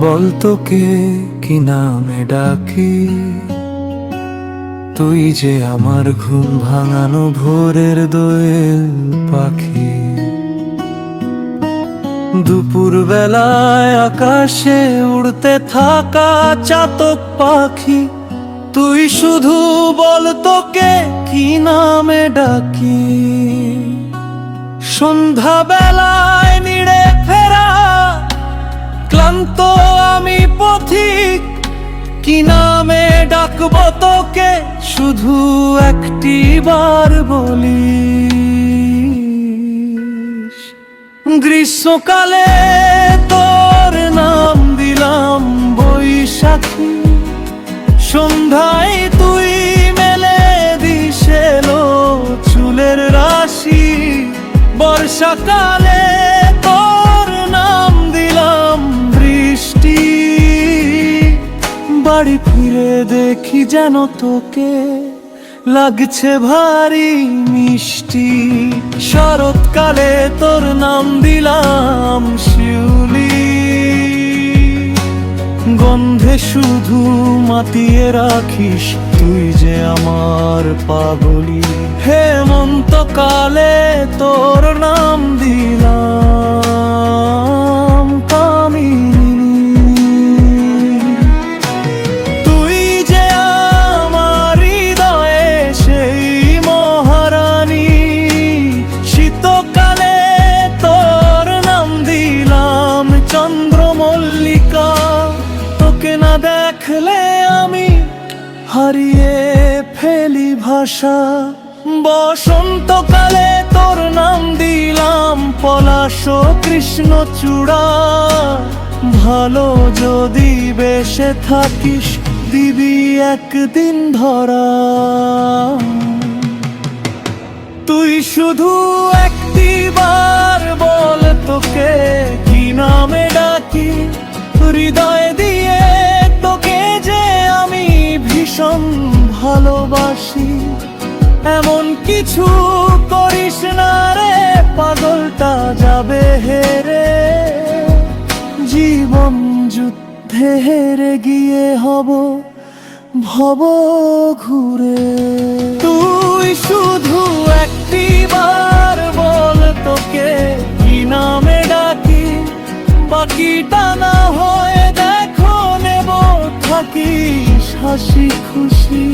বল তোকে কি নামে ডাকি, তুই যে আমার ঘুম ভাঙানো ভোরের দোয়েল পাখি। দুপুর বেলায় আকাশে উড়তে থাকা চাতক পাখি, তুই শুধু বল তোকে কি নামে ডাকি। সন্ধ্যা বেলায় নিড়ে ফেরা ক্লান্ত আমি পথিক, কি নামে ডাকবো তোকে শুধু একটি বার বলিস। গ্রীষ্মকালে তোর নাম দিলাম বৈশাখী, সন্ধ্যায় তুই মেলে দিস এলো চুলের রাশি। বর্ষাকালে তোর নাম দিলাম বৃষ্টি, বাড়ি ফিরে দেখি যেন তোকে লাগছে ভারী মিষ্টি। শরৎকালে তোর নাম দিলাম শিউলি, গন্ধে শুধু মাতিয়ে রাখিস তুই যে আমার পাগলি। হেমন্তকালে তোর নাম দিলাম কামিনী, তুই যে আমার হৃদয়ে সেই মহারানী। শীতকালে তোর নাম দিলাম চন্দ্রমল্লিকা, তোকে না দেখলে আমি হারিয়ে ফেলি ভাষা। বসন্তকালে তোর নাম দিলাম পলাশ কৃষ্ণচূড়া, ভালো যদি বেশে থাকিস দিবি একদিন ধরা। তুই শুধু একটি বার বল তোকে কি নামে ডাকি, হৃদয় দিয়ে তোকে যে আমি ভীষণ ভালোবাসি। এমন কিছু করিস না রে পাগলটা যাবে হেরে, জীবন যুদ্ধে হেরে গিয়ে হব ভব ঘুরে। তুই শুধু একটি বার বল তোকে কি নামে ডাকি, বাকিটা না হয় দেখো নেব থাকিস হাসি খুশি।